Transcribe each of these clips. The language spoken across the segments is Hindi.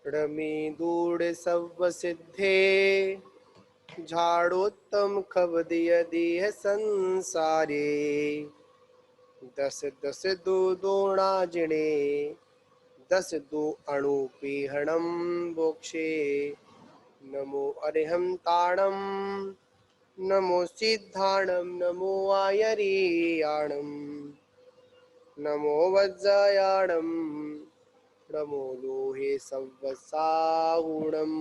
रमी दूढ़ सब सिद्धे, झाड़ोत्तम खब दिय दिय संसारे। दस दस दो दोणा जिणे, दस दो अणुपीहणम बोक्षे। नमो अरिहंताणम, नमो सिद्धाणम, नमो आयरीयाणम, नमो वज्रयाणम, नमो लोहे संवत्साहुणम।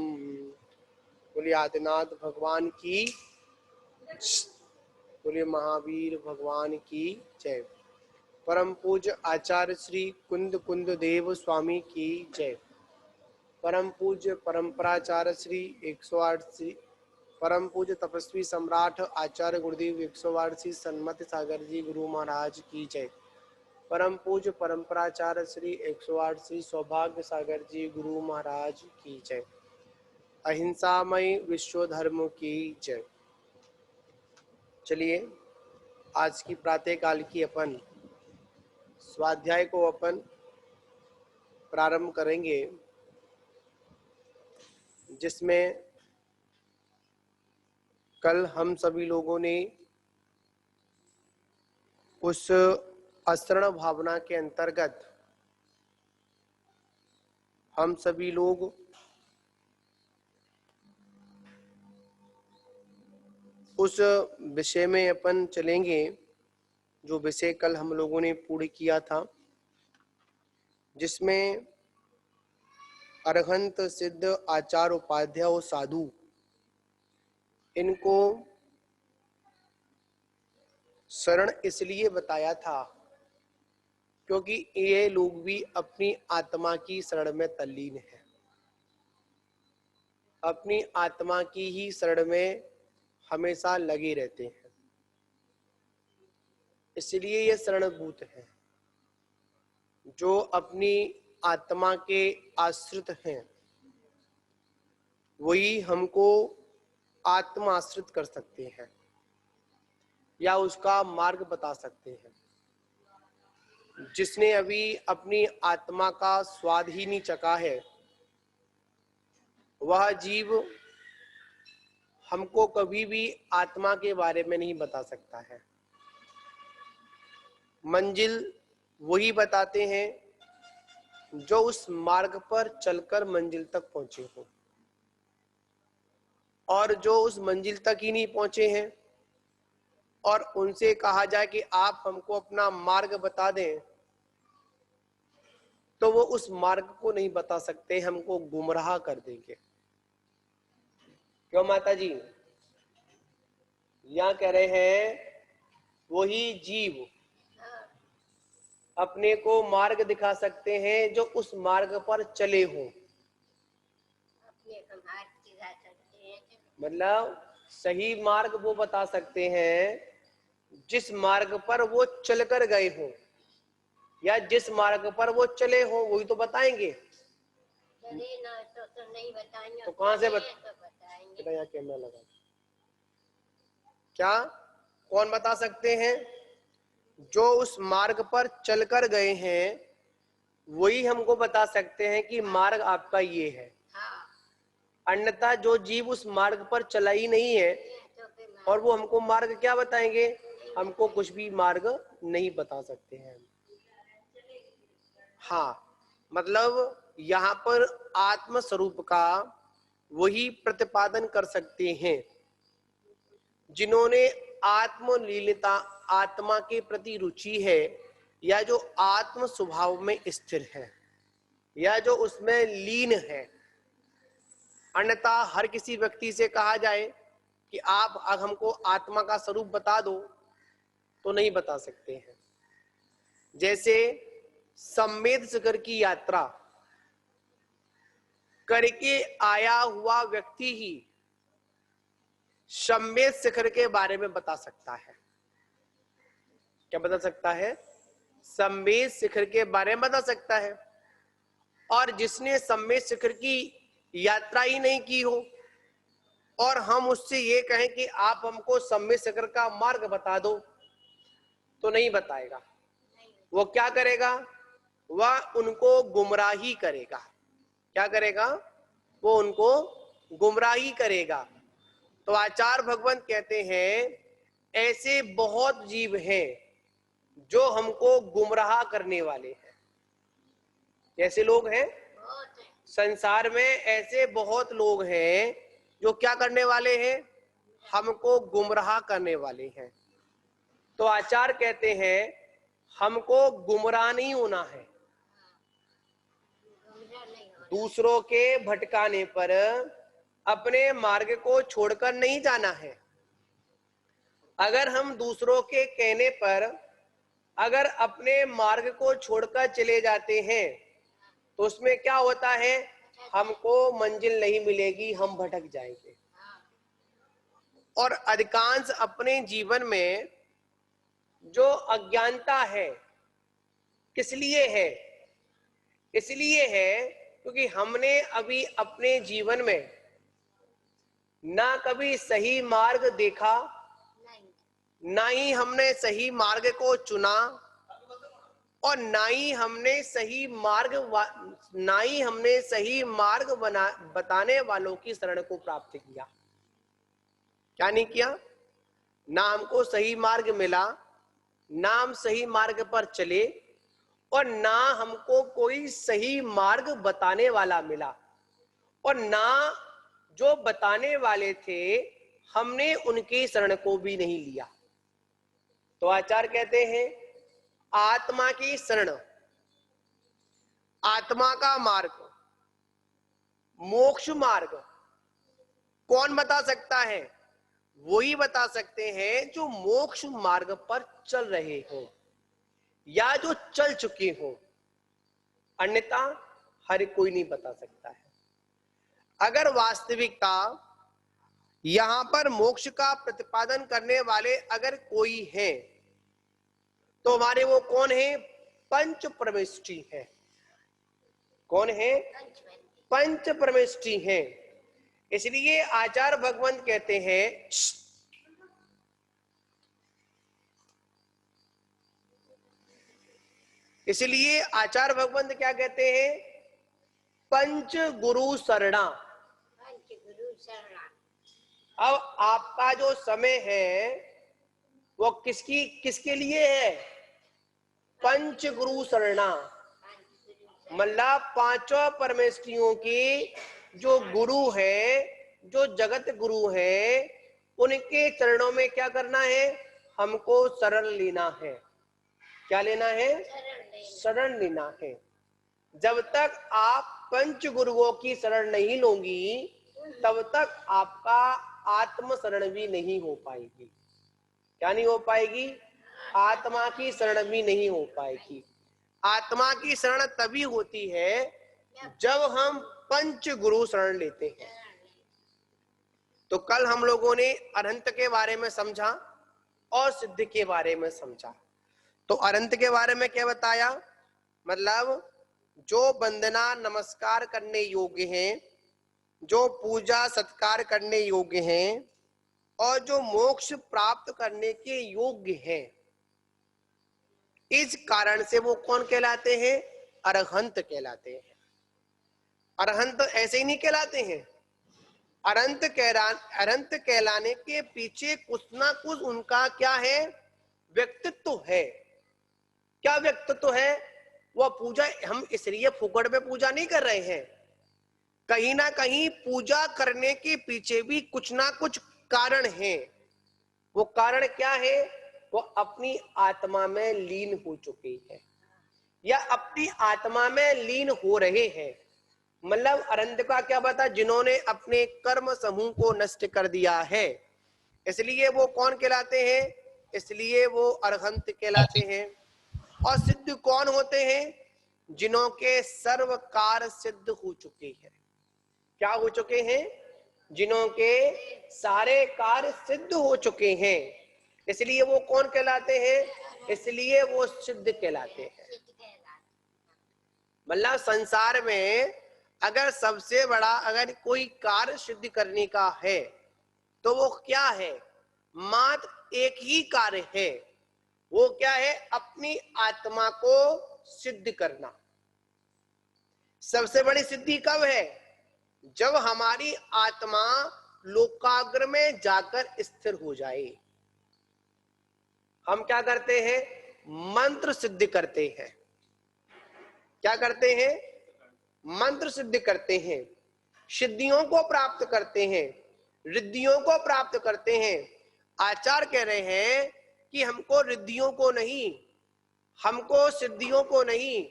बोलिए आदिनाथ भगवान की, बोलिए महावीर भगवान की जय। परम पूज्य आचार्य श्री कुंद कुंद देव स्वामी की जय। परम पूज्य परंपराचार्य श्री 108 श्री परम पूज्य तपस्वी सम्राट आचार्य गुरुदेव 108 श्री सन्मति सागर जी गुरु महाराज की जय। परम पूज्य परंपराचार्य श्री 108 श्री सौभाग्य सागर जी गुरु महाराज की जय। अहिंसामय विश्व धर्म की जय। चलिए आज की प्रातः काल की अपन स्वाध्याय को अपन प्रारंभ करेंगे, जिसमें कल हम सभी लोगों ने उस असरण भावना के अंतर्गत हम सभी लोग उस विषय में अपन चलेंगे जो विषय कल हम लोगों ने पूर्ण किया था, जिसमें अरहंत सिद्ध आचार्य उपाध्याय और साधु, इनको शरण इसलिए बताया था क्योंकि ये लोग भी अपनी आत्मा की शरण में तल्लीन है, अपनी आत्मा की ही शरण में हमेशा लगे रहते हैं, इसलिए ये शरणभूत है। जो अपनी आत्मा के आश्रित हैं वही हमको आत्माश्रित कर सकते हैं या उसका मार्ग बता सकते हैं। जिसने अभी अपनी आत्मा का स्वाद ही नहीं चखा है, वह जीव हमको कभी भी आत्मा के बारे में नहीं बता सकता है। मंजिल वही बताते हैं जो उस मार्ग पर चलकर मंजिल तक पहुंचे हो, और जो उस मंजिल तक ही नहीं पहुंचे हैं और उनसे कहा जाए कि आप हमको अपना मार्ग बता दें, तो वो उस मार्ग को नहीं बता सकते, हमको गुमराह कर देंगे। क्यों माता जी? यहाँ कह रहे हैं वही जीव अपने को मार्ग दिखा सकते हैं जो उस मार्ग पर चले हों। मतलब सही मार्ग वो बता सकते हैं जिस मार्ग पर वो चलकर गए हों, या जिस मार्ग पर वो चले हों वही तो बताएंगे। चले ना तो नहीं बताएंगे। तो कहां से बताएंगे? यहाँ कैमरा लगा, क्या कौन बता सकते हैं? जो उस मार्ग पर चलकर गए हैं वही हमको बता सकते हैं कि मार्ग आपका ये है। अन्यथा जो जीव उस मार्ग पर चला ही नहीं है और वो हमको मार्ग क्या बताएंगे? हमको कुछ भी मार्ग नहीं बता सकते हैं। हाँ, मतलब यहाँ पर आत्म स्वरूप का वही प्रतिपादन कर सकते हैं जिन्होंने आत्मलीनता, आत्मा के प्रति रुचि है, या जो आत्म स्वभाव में स्थिर है, या जो उसमें लीन है। अन्यथा हर किसी व्यक्ति से कहा जाए कि आप अब हमको आत्मा का स्वरूप बता दो, तो नहीं बता सकते हैं। जैसे सम्मेद शिखर की यात्रा करके आया हुआ व्यक्ति ही सम्मेद शिखर के बारे में बता सकता है। क्या बता सकता है? सम्मेद शिखर के बारे में बता सकता है। और जिसने सम्मेद शिखर की यात्रा ही नहीं की हो और हम उससे ये कहें कि आप हमको सम्मेद शिखर का मार्ग बता दो, तो नहीं बताएगा। वो क्या करेगा? वह उनको गुमराही करेगा। क्या करेगा? वो उनको गुमराही करेगा। तो आचार्य भगवंत कहते हैं ऐसे बहुत जीव हैं जो हमको गुमराह करने वाले हैं। ऐसे लोग हैं बहुत है। संसार में, ऐसे बहुत लोग हैं जो क्या करने वाले हैं? हमको गुमराह करने वाले हैं। तो आचार्य कहते हैं हमको गुमराह नहीं होना है, गुमराह नहीं होना। दूसरों के भटकाने पर अपने मार्ग को छोड़कर नहीं जाना है। अगर हम दूसरों के कहने पर अगर अपने मार्ग को छोड़कर चले जाते हैं तो उसमें क्या होता है? हमको मंजिल नहीं मिलेगी, हम भटक जाएंगे। हाँ, और अधिकांश अपने जीवन में जो अज्ञानता है, किस लिए है? इसलिए है क्योंकि हमने अभी अपने जीवन में ना कभी सही मार्ग देखा, नहीं। ना ही हमने सही मार्ग को चुना, और ना ही हमने सही मार्ग बताने वालों की शरण को प्राप्त किया। क्या नहीं किया? ना हमको सही मार्ग मिला, ना हम सही मार्ग पर चले, और ना हमको कोई सही मार्ग बताने वाला मिला, और ना जो बताने वाले थे हमने उनकी शरण को भी नहीं लिया। तो आचार्य कहते हैं आत्मा की शरण, आत्मा का मार्ग, मोक्ष मार्ग कौन बता सकता है? वही बता सकते हैं जो मोक्ष मार्ग पर चल रहे हो या जो चल चुके हो, अन्यथा हर कोई नहीं बता सकता है। अगर वास्तविकता यहां पर मोक्ष का प्रतिपादन करने वाले अगर कोई है तो हमारे वो कौन है? पंच परमेष्ठी है। कौन है? पंचवंती। पंच परमेष्ठी है। इसलिए आचार्य भगवंत कहते हैं इसलिए आचार्य भगवंत क्या कहते हैं? पंच गुरु शरणा। पंच गुरु शरणा। अब आपका जो समय है वो किसके लिए है? पंच गुरु शरणा। पंच गुरु शरणा। मतलब पांचों परमेष्ठियों की जो गुरु है, जो जगत गुरु है, उनके चरणों में क्या करना है? हमको शरण लेना है। क्या लेना है? शरण लेना। शरण लेना है। जब तक आप पंच गुरुओं की शरण नहीं लोगी तब तक आपका आत्म शरण भी नहीं हो पाएगी। क्या नहीं हो पाएगी? आत्मा की शरण भी नहीं हो पाएगी। आत्मा की शरण तभी होती है जब हम पंच गुरु शरण लेते हैं। तो कल हम लोगों ने अनंत के बारे में समझा और सिद्ध के बारे में समझा। तो अनंत के बारे में क्या बताया? मतलब जो वंदना नमस्कार करने योग्य हैं, जो पूजा सत्कार करने योग्य हैं, और जो मोक्ष प्राप्त करने के योग्य हैं, इस कारण से वो कौन कहलाते हैं? अरहंत कहलाते हैं। अरहंत ऐसे ही नहीं कहलाते हैं। अरहंत कहलाने के पीछे कुछ ना कुछ उनका क्या है? व्यक्तित्व है। क्या व्यक्तित्व है? वह पूजा हम इसलिए फुकड़ में पूजा नहीं कर रहे हैं, कहीं ना कहीं पूजा करने के पीछे भी कुछ ना कुछ कारण है। वो कारण क्या है? वो अपनी आत्मा में लीन हो चुके हैं या अपनी आत्मा में लीन हो रहे हैं। मतलब अरहंत का क्या बता? जिन्होंने अपने कर्म समूह को नष्ट कर दिया है, इसलिए वो कौन कहलाते हैं? इसलिए वो अरहंत कहलाते हैं। और सिद्ध कौन होते हैं? जिन्हों के सर्व कार्य सिद्ध हो चुके हैं। क्या हो चुके हैं? जिन्हों के सारे कार्य सिद्ध हो चुके हैं, इसलिए वो कौन कहलाते हैं? इसलिए वो सिद्ध कहलाते हैं। सिद्ध कहलाते। मतलब संसार में अगर सबसे बड़ा अगर कोई कार्य सिद्ध करने का है तो वो क्या है? मात्र एक ही कार्य है। वो क्या है? अपनी आत्मा को सिद्ध करना। सबसे बड़ी सिद्धि कब है? जब हमारी आत्मा लोकाग्र में जाकर स्थिर हो जाए। हम क्या करते हैं? मंत्र सिद्ध करते हैं। क्या करते हैं? मंत्र सिद्ध करते हैं, सिद्धियों को प्राप्त करते हैं, रिद्धियों को प्राप्त करते हैं। आचार्य कह रहे हैं कि हमको रिद्धियों को नहीं, हमको सिद्धियों को नहीं,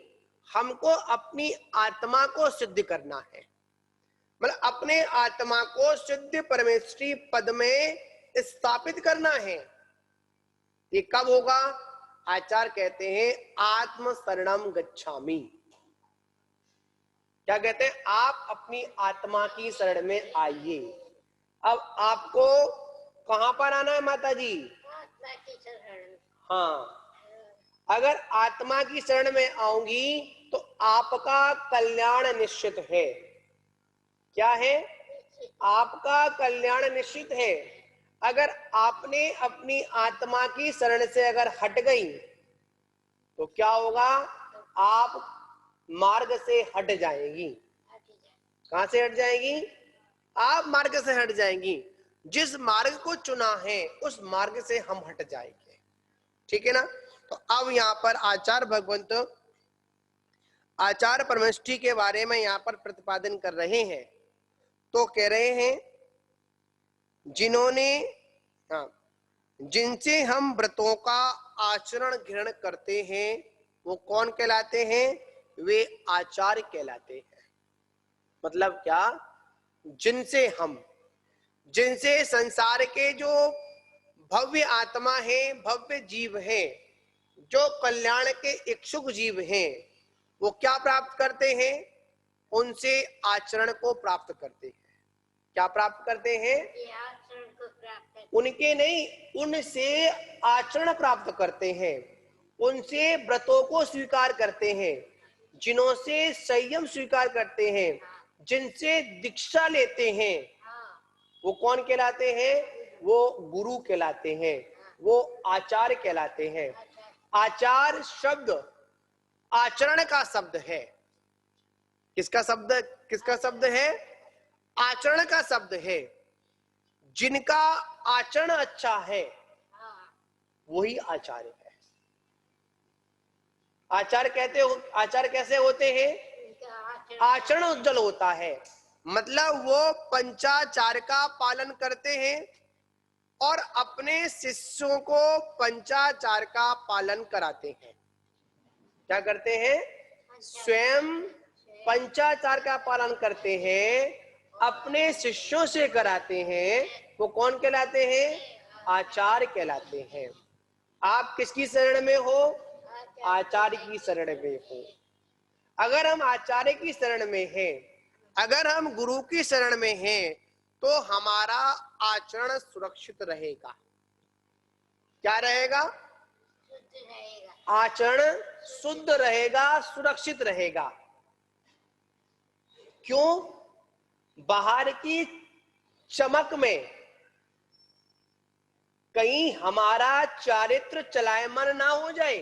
हमको अपनी आत्मा को सिद्ध करना है। मतलब अपने आत्मा को सिद्ध परमेश्वरी पद में स्थापित करना है। ये कब होगा? आचार्य कहते हैं आत्म शरणम गच्छामि। क्या कहते हैं? आप अपनी आत्मा की शरण में आइए। अब आपको कहां पर आना है माता जी? आत्मा की शरण। हाँ, अगर आत्मा की शरण में आऊंगी तो आपका कल्याण निश्चित है। क्या है? आपका कल्याण निश्चित है। अगर आपने अपनी आत्मा की शरण से अगर हट गई तो क्या होगा? आप मार्ग से हट जाएगी। कहां से हट जाएगी? आप मार्ग से हट जाएंगी। जिस मार्ग को चुना है उस मार्ग से हम हट जाएंगे। ठीक है ना? तो अब यहाँ पर आचार्य भगवंत आचार्य परमेष्ठी के बारे में यहाँ पर प्रतिपादन कर रहे हैं। तो कह रहे हैं जिन्होंने, हाँ, जिनसे हम व्रतों का आचरण ग्रहण करते हैं वो कौन कहलाते हैं? वे आचार्य कहलाते हैं। मतलब क्या? जिनसे हम, जिनसे संसार के जो भव्य आत्मा है, भव्य जीव है, जो कल्याण के इच्छुक जीव हैं, वो क्या प्राप्त करते हैं? उनसे आचरण को प्राप्त करते हैं। क्या प्राप्त करते हैं? आचरण को प्राप्त। उनके नहीं, उनसे आचरण प्राप्त करते हैं, उनसे व्रतों को स्वीकार करते हैं, जिन्हों से संयम स्वीकार करते हैं, जिनसे दीक्षा लेते हैं, वो कौन कहलाते हैं? वो गुरु कहलाते हैं, वो आचार्य कहलाते हैं। आचार शब्द आचरण का शब्द है। किसका शब्द? किसका शब्द है? आचरण का शब्द है। जिनका आचरण अच्छा है वही आचार्य है। आचार्य कहते हो, आचार्य कैसे होते हैं? आचरण उज्जवल होता है। मतलब वो पंचाचार का पालन करते हैं और अपने शिष्यों को पंचाचार का पालन कराते हैं। क्या करते हैं? स्वयं पंचाचार का पालन करते हैं, अपने शिष्यों से कराते हैं। वो कौन कहलाते हैं? आचार्य कहलाते हैं। आप किसकी शरण में हो? आचार्य की शरण में हो। अगर हम आचार्य की शरण में हैं, अगर हम गुरु की शरण में हैं, तो हमारा आचरण सुरक्षित रहेगा। क्या रहेगा? आचरण शुद्ध रहेगा, सुरक्षित रहेगा। क्यों? बाहर की चमक में कहीं हमारा चारित्र चलायमान ना हो जाए,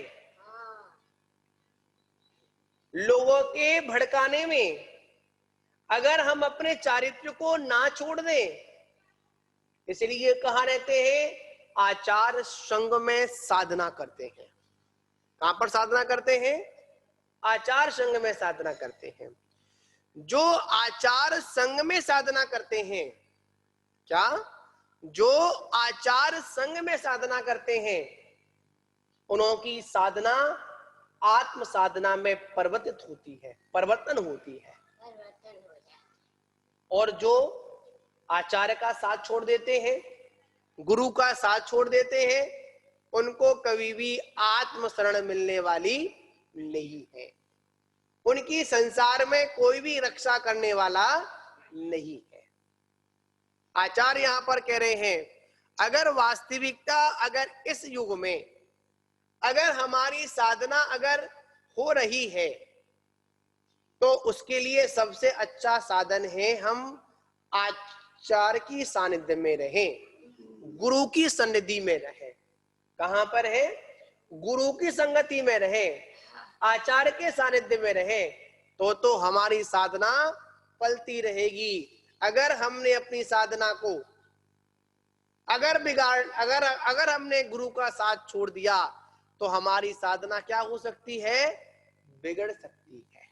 लोगों के भड़काने में अगर हम अपने चारित्र को ना छोड़ दें। इसलिए कहाँ रहते हैं? आचार संग में साधना करते हैं। कहां पर साधना करते हैं? आचार संग में साधना करते हैं। जो आचार संग में साधना करते हैं, क्या? जो आचार संग में साधना करते हैं, उनकी साधना आत्म साधना में परिवर्तित होती है, परिवर्तन होती है। और जो आचार्य का साथ छोड़ देते हैं, गुरु का साथ छोड़ देते हैं, उनको कभी भी आत्म शरण मिलने वाली नहीं है। उनकी संसार में कोई भी रक्षा करने वाला नहीं है। आचार्य यहां पर कह रहे हैं अगर वास्तविकता, अगर इस युग में अगर हमारी साधना अगर हो रही है तो उसके लिए सबसे अच्छा साधन है हम आचार्य की सानिध्य में रहें, गुरु की सन्निधि में रहें। कहां पर है? गुरु की संगति में रहें, आचार्य के सानिध्य में रहें। तो हमारी साधना फलती रहेगी। अगर हमने अपनी साधना को अगर हमने गुरु का साथ छोड़ दिया तो हमारी साधना क्या हो सकती है, बिगड़ सकती है।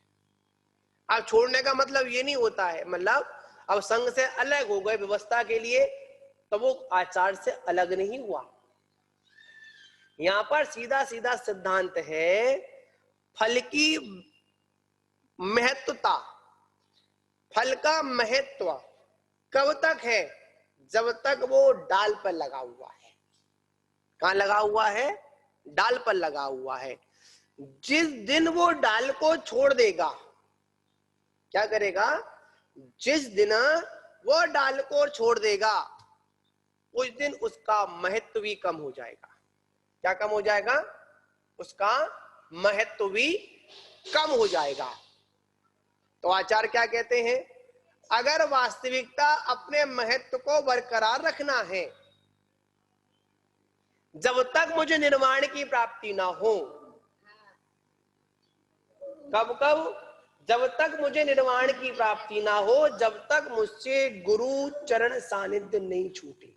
अब छोड़ने का मतलब ये नहीं होता है, मतलब अब संघ से अलग हो गए व्यवस्था के लिए, तो वो आचार से अलग नहीं हुआ। यहां पर सीधा सीधा सिद्धांत है, फल की महत्वता, फल का महत्व कब तक है, जब तक वो डाल पर लगा हुआ है। कहां लगा हुआ है, डाल पर लगा हुआ है। जिस दिन वो डाल को छोड़ देगा, क्या करेगा, जिस दिन वो डाल को छोड़ देगा उस दिन उसका महत्व भी कम हो जाएगा। क्या कम हो जाएगा, उसका महत्व भी कम हो जाएगा। तो आचार्य क्या कहते हैं, अगर वास्तविकता अपने महत्व को बरकरार रखना है, जब तक मुझे निर्वाण की प्राप्ति ना हो, कब कब, जब तक मुझे निर्वाण की प्राप्ति ना हो, जब तक मुझसे गुरु चरण सानिध्य नहीं छूटे।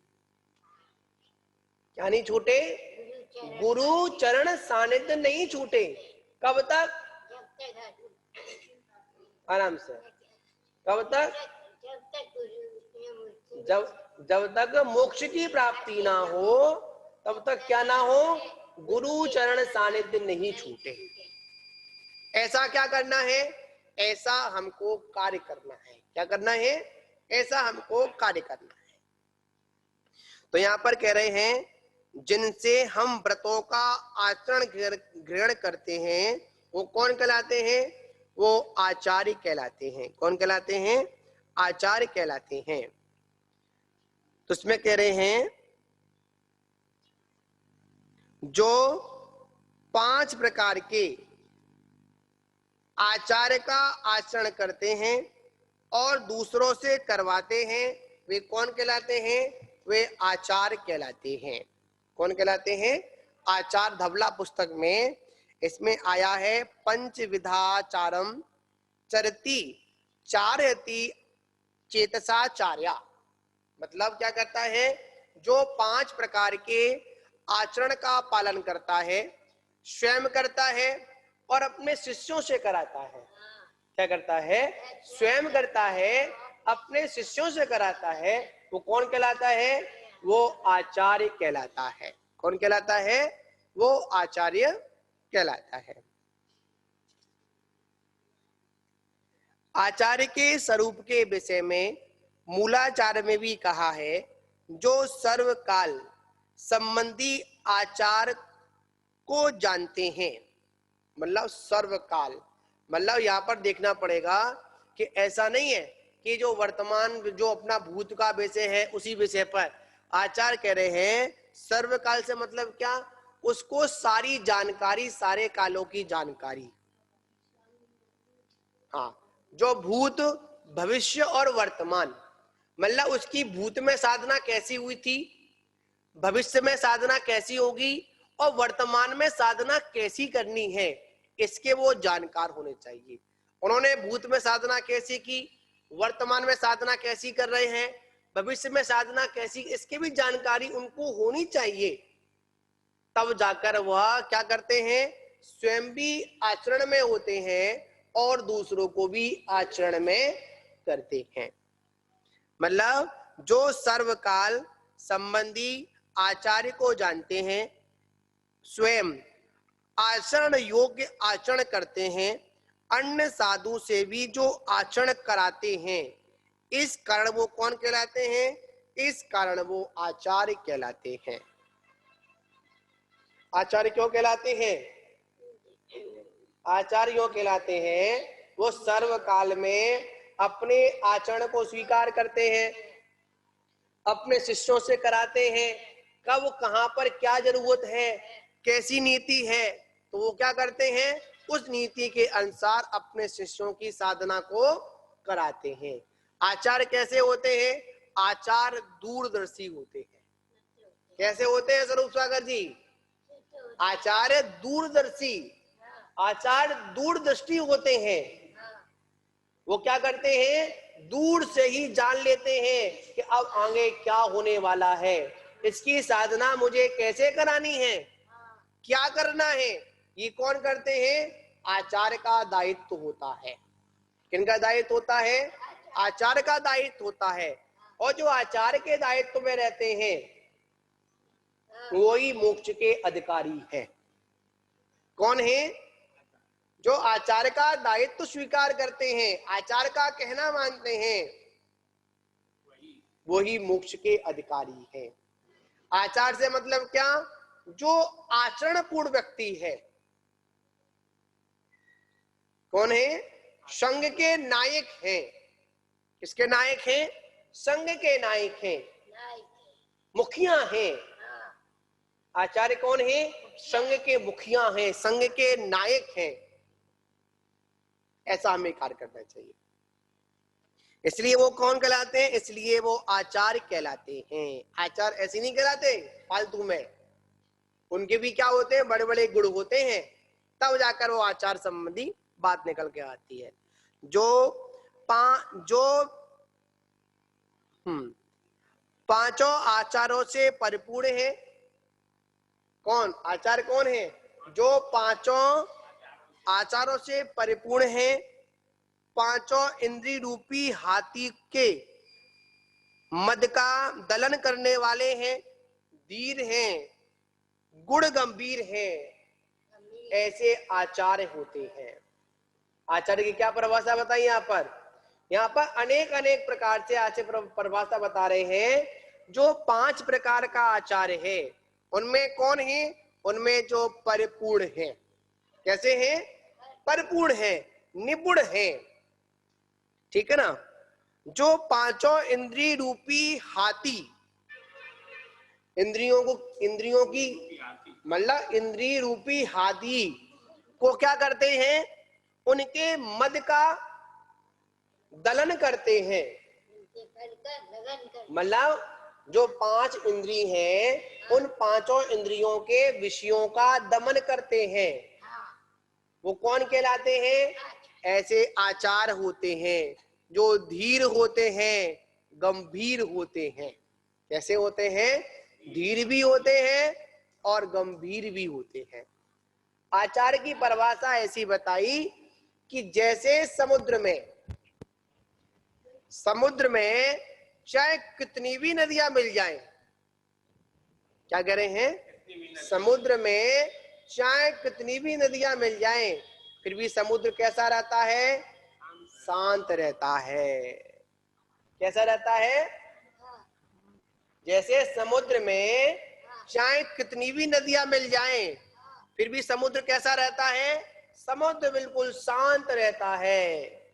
क्या नहीं छूटे, गुरु चरण सानिध्य नहीं छूटे। कब तक, आराम से, कब तक, जब तक मोक्ष की प्राप्ति ना हो, तब तक क्या ना हो, गुरु चरण सानिध्य नहीं छूटे। ऐसा क्या करना है, ऐसा हमको कार्य करना है। क्या करना है, ऐसा हमको कार्य करना है। तो यहां पर कह रहे हैं, जिनसे हम व्रतों का आचरण ग्रहण करते हैं वो कौन कहलाते हैं, वो आचार्य कहलाते हैं। कौन कहलाते हैं, आचार्य कहलाते हैं। तो इसमें कह रहे हैं, जो 5 प्रकार के आचार्य का आचरण करते हैं और दूसरों से करवाते हैं, वे कौन कहलाते हैं, वे आचार्य कहलाते हैं। कौन कहलाते हैं, आचार्य। धवला पुस्तक में इसमें आया है, पंचविधाचारम चरति चारयति चेतसाचार्या। मतलब क्या करता है, जो 5 प्रकार के आचरण का पालन करता है, स्वयं करता है और अपने शिष्यों से कराता है। क्या करता है, स्वयं करता है, अपने शिष्यों से कराता है, वो कौन कहलाता है, वो आचार्य कहलाता है। कौन कहलाता है, वो आचार्य कहलाता है। आचार्य के स्वरूप के विषय में मूलाचार्य में भी कहा है, जो सर्वकाल संबंधी आचार को जानते हैं। मतलब सर्वकाल, मतलब यहाँ पर देखना पड़ेगा कि ऐसा नहीं है कि जो वर्तमान, जो अपना भूत का विषय है उसी विषय पर आचार्य कह रहे हैं। सर्वकाल से मतलब क्या, उसको सारी जानकारी, सारे कालों की जानकारी। हाँ, जो भूत, भविष्य और वर्तमान, मतलब उसकी भूत में साधना कैसी हुई थी, भविष्य में साधना कैसी होगी और वर्तमान में साधना कैसी करनी है, इसके वो जानकार होने चाहिए। उन्होंने भूत में साधना कैसी की, वर्तमान में साधना कैसी कर रहे हैं, भविष्य में साधना कैसी, इसकी भी जानकारी उनको होनी चाहिए। तब जाकर वह क्या करते हैं, स्वयं भी आचरण में होते हैं और दूसरों को भी आचरण में करते हैं। मतलब जो सर्वकाल संबंधी आचार्य को जानते हैं, स्वयं आचरण योग्य आचरण करते हैं, अन्य साधु से भी जो आचरण कराते हैं, इस कारण वो कौन कहलाते हैं, इस कारण वो आचार्य कहलाते हैं। आचार्य क्यों कहलाते हैं, आचार्य क्यों कहलाते हैं, वो सर्वकाल में अपने आचरण को स्वीकार करते हैं, अपने शिष्यों से कराते हैं, कब कहां पर क्या जरूरत है, कैसी नीति है, तो वो क्या करते हैं, उस नीति के अनुसार अपने शिष्यों की साधना को कराते हैं। आचार्य कैसे होते हैं, आचार्य दूरदर्शी होते हैं। कैसे होते हैं स्वरूप सागर जी, आचार्य दूरदर्शी, आचार्य दूरदृष्टि होते हैं। वो क्या करते हैं, दूर से ही जान लेते हैं कि अब आगे क्या होने वाला है, इसकी साधना मुझे कैसे करानी है, क्या करना है। ये कौन करते हैं, आचार्य का दायित्व होता है। किनका दायित्व होता है, आचार्य का दायित्व होता है। और जो आचार्य के दायित्व में रहते हैं वही मोक्ष के अधिकारी है। कौन है, जो आचार्य का दायित्व स्वीकार करते हैं, आचार्य का कहना मानते हैं, वही मोक्ष के अधिकारी है। आचार्य से मतलब क्या, जो आचरण पूर्ण व्यक्ति है। कौन है, संघ के नायक हैं। किसके नायक हैं, संघ के नायक हैं, मुखिया हैं। आचार्य कौन है, संघ के मुखिया हैं, संघ के नायक हैं। ऐसा हमें कार्य करना चाहिए। इसलिए वो कौन कहलाते हैं, इसलिए वो आचार्य कहलाते हैं। आचार्य ऐसे नहीं कहलाते फालतू में, उनके भी क्या होते हैं, बड़े बड़े गुण होते हैं, तब जाकर वो आचार संबंधी बात निकल के आती है। पांचों आचारों से परिपूर्ण है। कौन, आचार्य कौन है, जो पांचों आचारों से परिपूर्ण है, पांचों इंद्रिय रूपी हाथी के मद का दलन करने वाले हैं, धीर हैं, गुण गंभीर हैं, ऐसे आचार्य होते हैं। आचार्य की क्या परिभाषा बताई यहाँ पर अनेक अनेक प्रकार से आचार्य परिभाषा बता रहे हैं। जो 5 प्रकार का आचार्य है उनमें कौन है, उनमें जो परिपूर्ण है। कैसे हैं, परिपूर्ण है, निपुण है, ठीक है ना। जो पांचों इंद्रिय रूपी हाथी, इंद्रियों की मतलब इंद्रिय रूपी हाथी को क्या करते हैं, उनके मद का दलन करते हैं। मतलब जो 5 इंद्रिय हैं उन पांचों इंद्रियों के विषयों का दमन करते हैं, वो कौन कहलाते हैं, ऐसे आचार होते हैं। जो धीर होते हैं, गंभीर होते हैं। कैसे होते हैं, धीर भी होते हैं और गंभीर भी होते हैं। आचार्य की परिभाषा ऐसी बताई कि जैसे समुद्र में चाहे कितनी भी नदियां मिल जाएं, क्या कह रहे हैं, समुद्र में चाहे कितनी भी नदियां मिल जाएं, फिर भी समुद्र कैसा रहता है, शांत रहता है। कैसा रहता है, जैसे समुद्र में चाहे कितनी भी नदियां मिल जाएं, फिर भी समुद्र कैसा रहता है, समुद्र बिल्कुल शांत रहता है।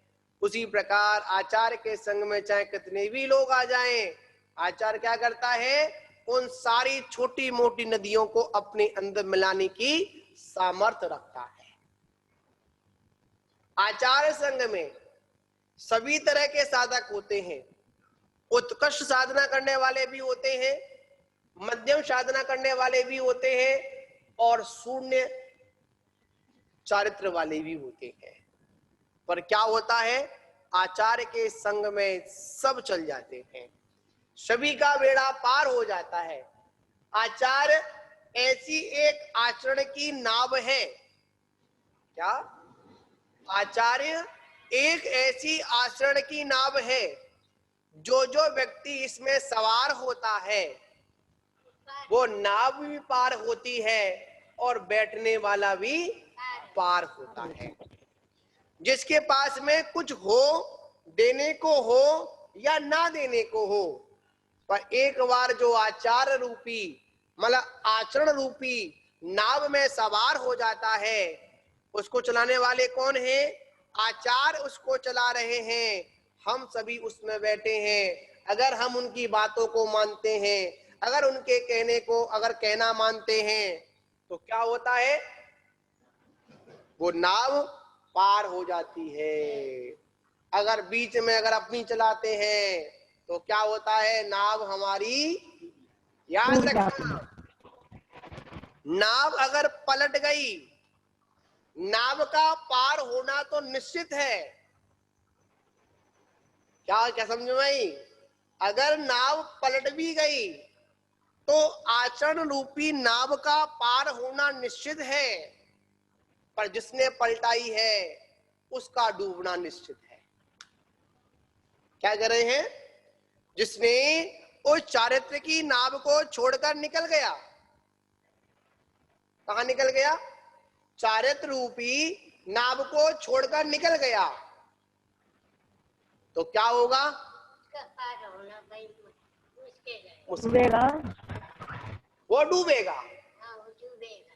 उसी प्रकार आचार्य के संग में चाहे कितने भी लोग आ जाएं, आचार्य क्या करता है, उन सारी छोटी मोटी नदियों को अपने अंदर मिलाने की सामर्थ्य रखता है। आचार्य संघ में सभी तरह के साधक होते हैं। उत्कृष्ट साधना करने वाले भी होते हैं, मध्यम साधना करने वाले भी होते हैं और शून्य चारित्र वाले भी होते हैं। पर क्या होता है, आचार्य के संग में सब चल जाते हैं, सभी का बेड़ा पार हो जाता है। आचार्य ऐसी एक आचरण की नाव है। क्या, आचार्य एक ऐसी आचरण की नाव है, जो व्यक्ति इसमें सवार होता है वो नाव भी पार होती है और बैठने वाला भी पार होता है। जिसके पास में कुछ हो, देने को हो या ना देने को हो, पर एक बार जो आचार रूपी मतलब आचरण रूपी नाव में सवार हो जाता है, उसको चलाने वाले कौन है, आचार उसको चला रहे हैं, हम सभी उसमें बैठे हैं। अगर हम उनकी बातों को मानते हैं, अगर उनके कहने को अगर कहना मानते हैं, तो क्या होता है, वो नाव पार हो जाती है। अगर बीच में अगर अपनी चलाते हैं तो क्या होता है, नाव हमारी, याद रखना, नाव अगर पलट गई, नाव का पार होना तो निश्चित है, क्या समझ में आई? अगर नाव पलट भी गई तो आचरण रूपी नाव का पार होना निश्चित है, पर जिसने पलटाई है उसका डूबना निश्चित है। क्या कर रहे हैं? जिसने उस चारित्र की नाव को छोड़कर निकल गया, कहां निकल गया? चारित्र रूपी नाव को छोड़कर निकल गया, तो क्या होगा? उसका पार होना भाई मुश्किल है। डूबेगा। वो डूबेगा। हाँ, वो डूबेगा।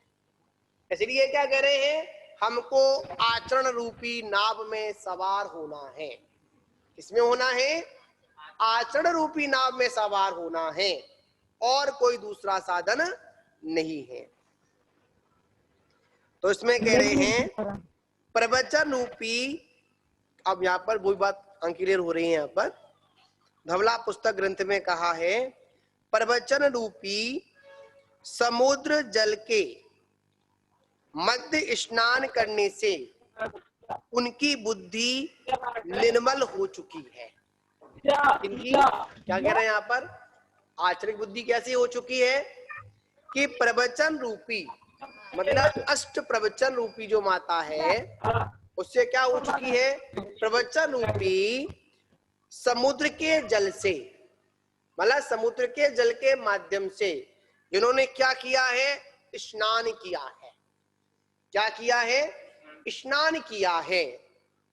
इसलिए क्या कह रहे हैं? हमको आचरण रूपी नाव में सवार होना है। किसमें होना है? आचरण रूपी नाव में सवार होना है, और कोई दूसरा साधन नहीं है। तो इसमें कह रहे हैं प्रवचन रूपी, अब यहाँ पर वही बात क्लियर हो रही है। यहाँ पर धवला पुस्तक ग्रंथ में कहा है, प्रवचन रूपी समुद्र जल के मध्य स्नान करने से उनकी बुद्धि निर्मल हो चुकी है। इनकी क्या कह रहे हैं यहाँ पर? आचरिक बुद्धि कैसी हो चुकी है? कि प्रवचन रूपी, मतलब अष्ट प्रवचन रूपी जो माता है, उससे क्या हो चुकी है? प्रवचन रूपी समुद्र के जल से, मतलब समुद्र के जल के माध्यम से जिन्होंने क्या किया है? स्नान किया है। क्या किया है? स्नान किया है।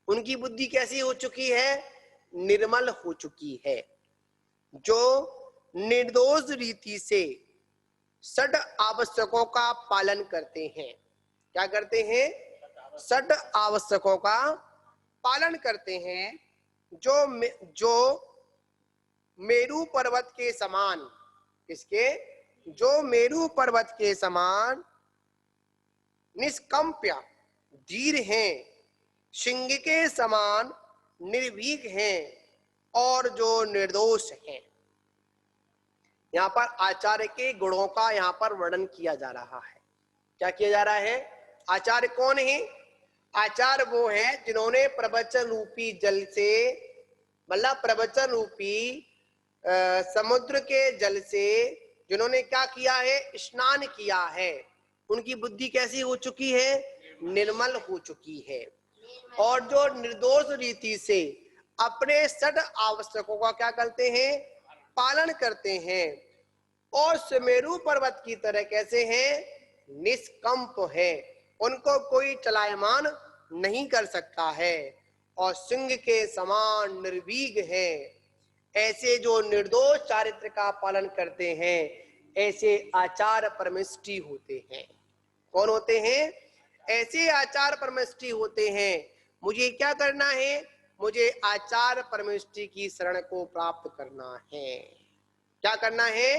उनकी बुद्धि कैसी हो चुकी है? निर्मल हो चुकी है। जो निर्दोष रीति से षड आवश्यकों का पालन करते हैं। क्या करते हैं? षड आवश्यकों का पालन करते हैं। जो मेरू पर्वत के समान, किसके? जो मेरू पर्वत के समान निष्कंप्य धीर हैं, सिंह के समान निर्भीक हैं, और जो निर्दोष हैं। यहाँ पर आचार्य के गुणों का यहाँ पर वर्णन किया जा रहा है। क्या किया जा रहा है? आचार्य कौन है? आचार्य वो है जिन्होंने प्रवचन रूपी जल से, मतलब प्रवचन रूपी समुद्र के जल से जिन्होंने क्या किया है? स्नान किया है। उनकी बुद्धि कैसी हो चुकी है? निर्मल हो चुकी है। और जो निर्दोष रीति से अपने षड आवश्यकों का क्या करते हैं? पालन करते हैं, और सुमेरु पर्वत की तरह कैसे हैं? निष्कंप है। उनको कोई चलायमान नहीं कर सकता है, और सिंह के समान निर्भीक है। ऐसे जो निर्दोष चारित्र का पालन करते हैं, ऐसे आचार परमेष्टि होते हैं। कौन होते हैं? ऐसे आचार परमेष्टि होते हैं। मुझे क्या करना है? मुझे आचार परमेष्टि की शरण को प्राप्त करना है। क्या करना है?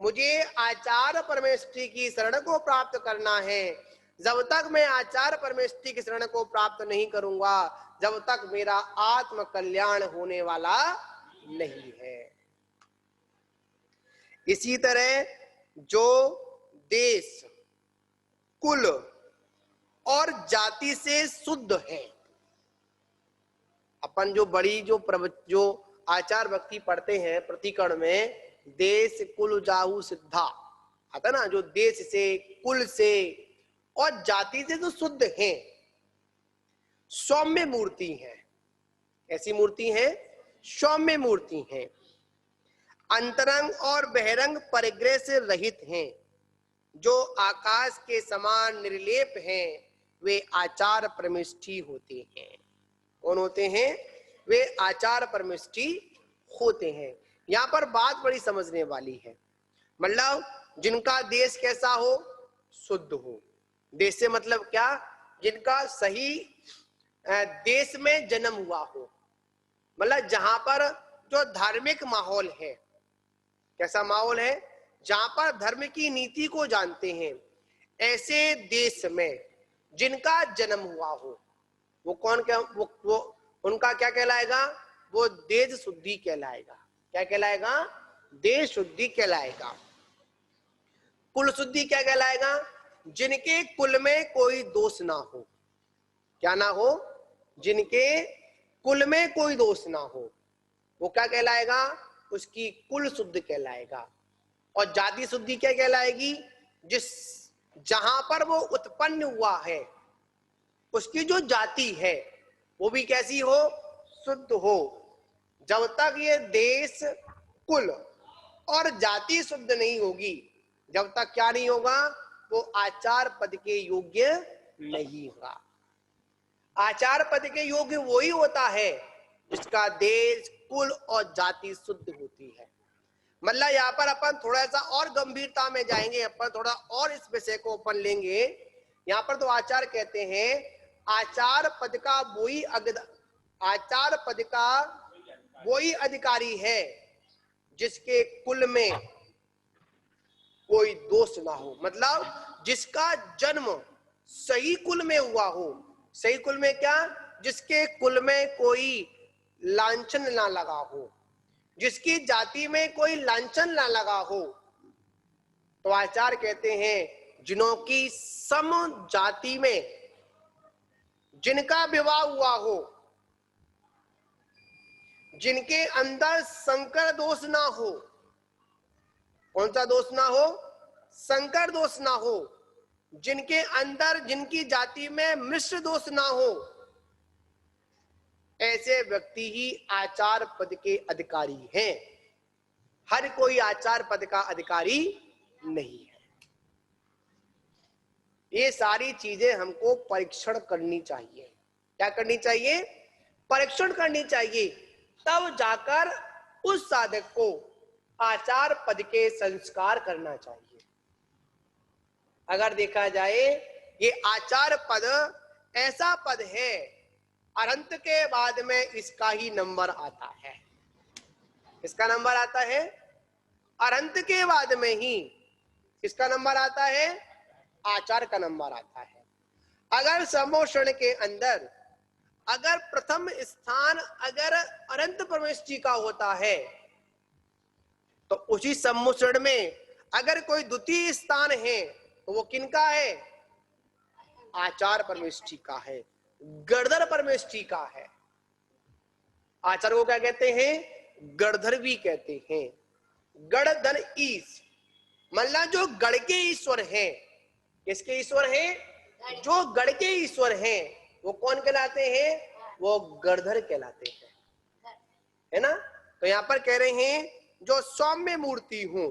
मुझे आचार परमेष्टि की शरण को प्राप्त करना है। जब तक मैं आचार परमेष्टि की शरण को प्राप्त नहीं करूंगा, जब तक मेरा आत्म कल्याण होने वाला नहीं है। इसी तरह जो देश, कुल और जाति से शुद्ध है, अपन जो बड़ी जो आचार भक्ति पढ़ते हैं प्रतिकरण में, देश कुल जाहु सिद्धा आता ना, जो देश से, कुल से और जाति से जो शुद्ध हैं, सौम्य मूर्ति हैं। ऐसी मूर्ति है? सौम्य मूर्ति हैं। अंतरंग और बहिरंग परिग्रह से रहित हैं, जो आकाश के समान निर्लेप हैं, वे आचार परमेष्टि होते हैं। कौन होते हैं? वे आचार परमेष्टि होते हैं। यहाँ पर बात बड़ी समझने वाली है। मतलब जिनका देश कैसा हो? शुद्ध हो। देश से मतलब क्या? जिनका सही देश में जन्म हुआ हो, मतलब जहां पर जो धार्मिक माहौल है। कैसा माहौल है? जहां पर धर्म की नीति को जानते हैं, ऐसे देश में जिनका जन्म हुआ हो, वो कौन क्या वो उनका क्या कहलाएगा? वो देश शुद्धि कहलाएगा। क्या कहलाएगा? देश शुद्धि कहलाएगा। कुल शुद्धि क्या कहलाएगा? जिनके कुल में कोई दोष ना हो। क्या ना हो? जिनके कुल में कोई दोष ना हो। वो क्या कहलाएगा? उसकी कुल शुद्ध कहलाएगा। और जाति शुद्धि क्या कहलाएगी? जहां पर वो उत्पन्न हुआ है उसकी जो जाति है वो भी कैसी हो? शुद्ध हो। जब तक ये देश, कुल और जाति शुद्ध नहीं होगी, जब तक क्या नहीं होगा? वो आचार पद के योग्य नहीं होगा। आचार पद के योग्य वही होता है जिसका देश, कुल और जाति शुद्ध होती है। मतलब यहाँ पर अपन थोड़ा सा और गंभीरता में जाएंगे, अपन थोड़ा और इस विषय को अपन लेंगे। यहाँ पर तो आचार कहते हैं, आचार पद का वही अधिकारी है जिसके कुल में कोई दोष ना हो। मतलब जिसका जन्म सही कुल में हुआ हो। सही कुल में क्या? जिसके कुल में कोई लांछन ना लगा हो, जिसकी जाति में कोई लांछन ना लगा हो, तो आचार कहते हैं जिन्हों की सम जाति में जिनका विवाह हुआ हो, जिनके अंदर संकर दोष ना हो। कौन सा दोष ना हो? संकर दोष ना हो। जिनके अंदर, जिनकी जाति में मिश्र दोष ना हो, ऐसे व्यक्ति ही आचार पद के अधिकारी हैं। हर कोई आचार पद का अधिकारी नहीं है। ये सारी चीजें हमको परीक्षण करनी चाहिए। क्या करनी चाहिए? परीक्षण करनी चाहिए। तब जाकर उस साधक को आचार पद के संस्कार करना चाहिए। अगर देखा जाए, ये आचार पद ऐसा पद है, अनंत के बाद में इसका ही नंबर आता है। इसका नंबर आता है अनंत के बाद में ही इसका नंबर आता है, आचार का नंबर आता है। अगर सम्मोषण के अंदर अगर प्रथम स्थान अगर अनंत परमेश जी का होता है, तो उसी सम्मोषण में अगर कोई द्वितीय स्थान है तो वो किनका है? आचार परमेश जी का है, गणधर परमेश जी का है। आचार को क्या कहते हैं? गणधर भी कहते हैं। गणधर ईश, मतलब जो गण के ईश्वर हैं। किसके ईश्वर हैं? जो गण के ईश्वर हैं वो कौन कहलाते हैं? वो गणधर कहलाते हैं, है ना। तो यहाँ पर कह रहे हैं जो सौम्य मूर्ति हो।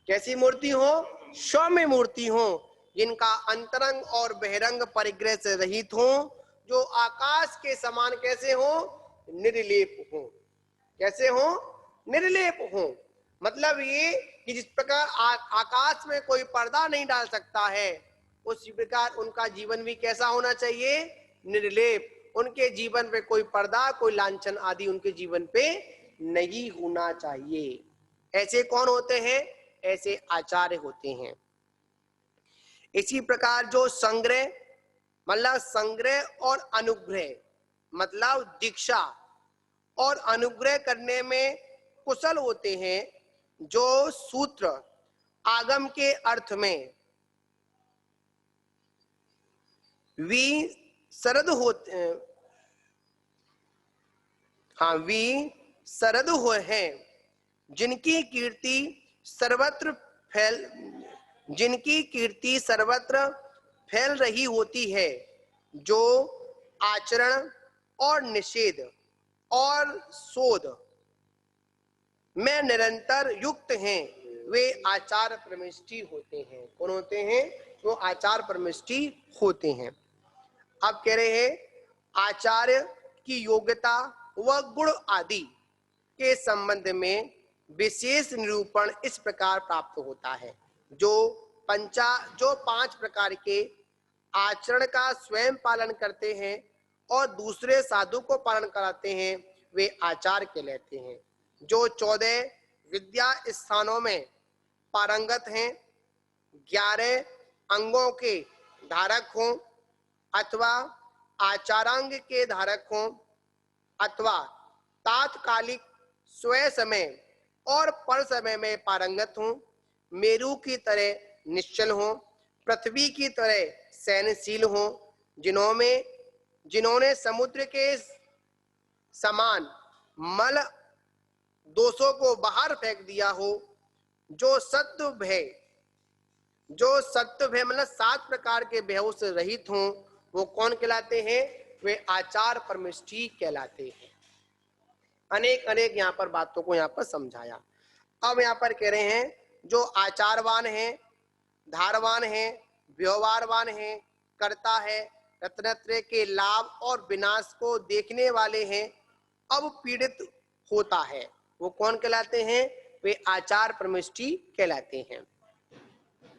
कैसी मूर्ति हो? सौम्य मूर्ति हो, जिनका अंतरंग और बहिरंग परिग्रह से रहित हो, जो आकाश के समान कैसे हो? निर्लेप हो। कैसे हो? निर्लेप हो। मतलब ये कि जिस प्रकार आकाश में कोई पर्दा नहीं डाल सकता है, उसी प्रकार उनका जीवन भी कैसा होना चाहिए? निर्लेप। उनके जीवन पे कोई पर्दा, कोई लांछन आदि उनके जीवन पे नहीं होना चाहिए। ऐसे कौन होते हैं? ऐसे आचार्य होते हैं। इसी प्रकार जो संग्रह, मतलब संग्रह और अनुग्रह, मतलब दीक्षा और अनुग्रह करने में कुशल होते हैं, जो सूत्र आगम के अर्थ में विशरद होते, विशरद हुए हैं, जिनकी कीर्ति सर्वत्र फैल रही होती है, जो आचरण और निषेध और शोध में निरंतर युक्त हैं, वे आचार परमेष्ठी होते हैं। कौन होते हैं? वो आचार परमेष्ठी होते हैं। अब कह रहे हैं आचार्य की योग्यता व गुण आदि के संबंध में विशेष निरूपण इस प्रकार प्राप्त होता है। जो 5 प्रकार के आचरण का स्वयं पालन करते हैं और दूसरे साधु को पालन कराते हैं, वे आचार कहलाते हैं। जो 14 विद्या स्थानों में पारंगत हैं, 11 अंगों के धारक हों अथवा आचारांग के धारक हों, अथवा तात्कालिक स्वय समय और पर समय में पारंगत हों, मेरु की तरह निश्चल हों, पृथ्वी की तरह सहनशील हों, जिन्होंने समुद्र के समान मल दोषों को बाहर फेंक दिया हो, जो सत्व भय मतलब 7 प्रकार के भयों से रहित हों, वो कौन कहलाते हैं? वे आचार परमिष्ठी कहलाते हैं। अनेक यहाँ पर बातों को यहाँ पर समझाया। अब यहाँ पर कह रहे हैं जो आचारवान है, धारवान है, व्यवहारवान है, करता है, रत्नत्रय के लाभ और विनाश को देखने वाले हैं, अब पीड़ित होता है, वो कौन कहलाते हैं? वे आचार परमिष्ठी कहलाते हैं।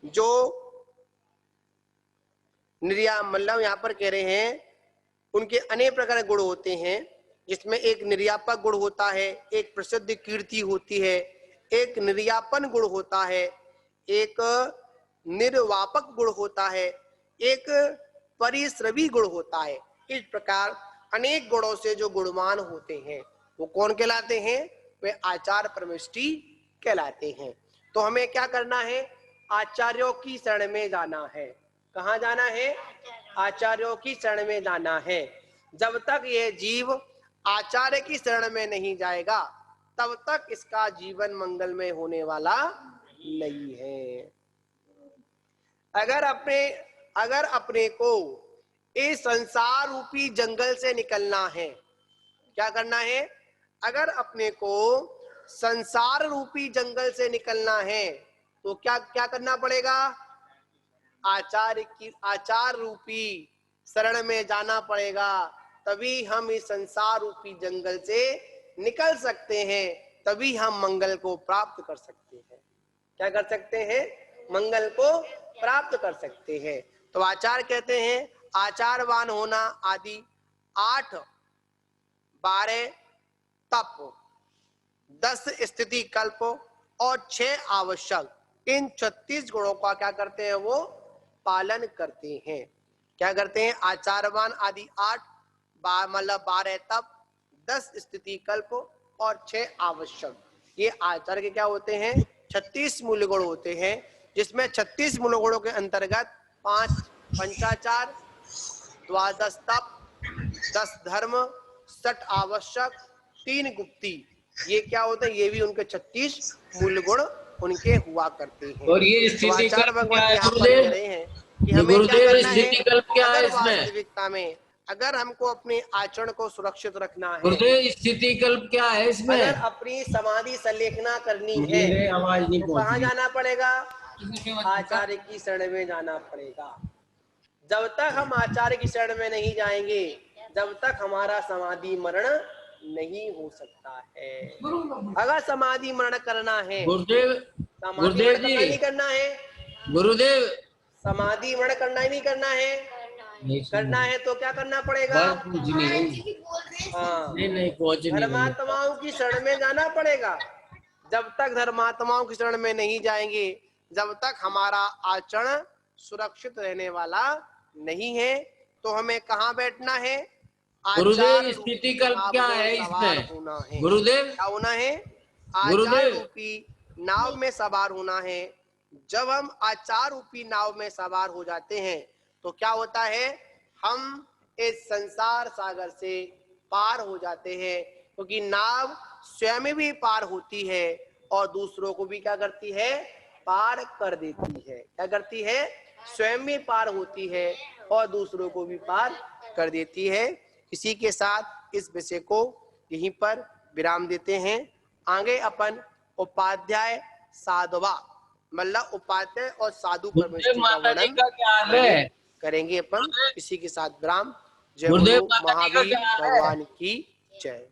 जो मतलब यहाँ पर कह रहे हैं उनके अनेक प्रकार के गुण होते हैं, जिसमें एक निर्यापक गुण होता है, एक प्रसिद्ध कीर्ति होती है, एक निर्यापन गुण होता है, एक निर्वापक गुण होता है, एक परिश्रवी गुण होता है। इस प्रकार अनेक गुणों से जो गुणवान होते हैं वो कौन कहलाते हैं? वे आचार परमिष्ठी कहलाते हैं। तो हमें क्या करना है? आचार्यों की शरण में जाना है। कहाँ जाना है? आचार्यों की शरण में जाना है। जब तक ये जीव आचार्य की शरण में नहीं जाएगा तब तक इसका जीवन मंगलमय होने वाला नहीं है। अगर अपने को इस संसार रूपी जंगल से निकलना है, क्या करना है? अगर अपने को संसार रूपी जंगल से निकलना है तो क्या करना पड़ेगा? आचार रूपी शरण में जाना पड़ेगा, तभी हम इस संसार रूपी जंगल से निकल सकते हैं, तभी हम मंगल को प्राप्त कर सकते हैं। क्या कर सकते हैं? मंगल को प्राप्त कर सकते हैं। तो आचार्य कहते हैं आचारवान होना आदि 8, 12 तप, 10 स्थिति कल्प और 6 आवश्यक, इन 36 गुणों का क्या करते हैं? वो पालन करते हैं। क्या करते हैं? आचारवान आदि 8 मतलब 12 तप, 10 स्थिति कल्प और 6 आवश्यक। ये आचार्य के क्या होते हैं? 36 मूल गुण होते हैं, जिसमें 36 मूल गुणों के अंतर्गत 5 पंचाचार, 12 तप, 10 धर्म, 6 आवश्यक, 3 गुप्ती, ये क्या होते हैं? ये भी उनके 36 मूल गुण उनके हुआ करते हैं। और ये स्थिति आचार्य भगवान यहाँ पर कह रहे हैं कि हमें क्या करना है? अगर वास्तविकता में अगर हमको अपने आचरण को सुरक्षित रखना है, स्थिति कल्प क्या है इसमें? अगर अपनी समाधि संलेखना करनी है आवाज नहीं तो कहाँ जाना पड़ेगा? आचार्य की शरण में जाना पड़ेगा। जब तक हम आचार्य की शरण में नहीं जाएंगे जब तक हमारा समाधि मरण नहीं हो सकता है। अगर समाधि मरण करना है, गुरुदेव जी नहीं करना है, गुरुदेव समाधि मरण करना ही नहीं करना है, करना है तो क्या करना पड़ेगा? हाँ, धर्मात्माओं की शरण में जाना पड़ेगा। जब तक धर्मात्माओं की शरण में नहीं जाएंगे जब तक हमारा आचरण सुरक्षित रहने वाला नहीं है। तो हमें कहाँ बैठना है? गुरुदेव स्थिति कल्प क्या है इसमें? गुरुदेव क्या होना है? आचार रूपी नाव में सवार होना है। जब हम आचार रूपी नाव में सवार हो जाते हैं तो क्या होता है? हम इस संसार सागर से पार हो जाते हैं, क्योंकि नाव स्वयं भी पार होती है और दूसरों को भी क्या करती है? पार कर देती है। क्या करती है? स्वयं भी पार होती है और दूसरों को भी पार कर देती है। इसी के साथ इस विषय को यहीं पर विराम देते हैं। आगे अपन उपाध्याय साधवा मतलब उपाध्याय और साधु परमेश्वर का वर्णन करेंगे अपन। इसी के साथ विराम। जय गुरु महावीर भगवान की जय।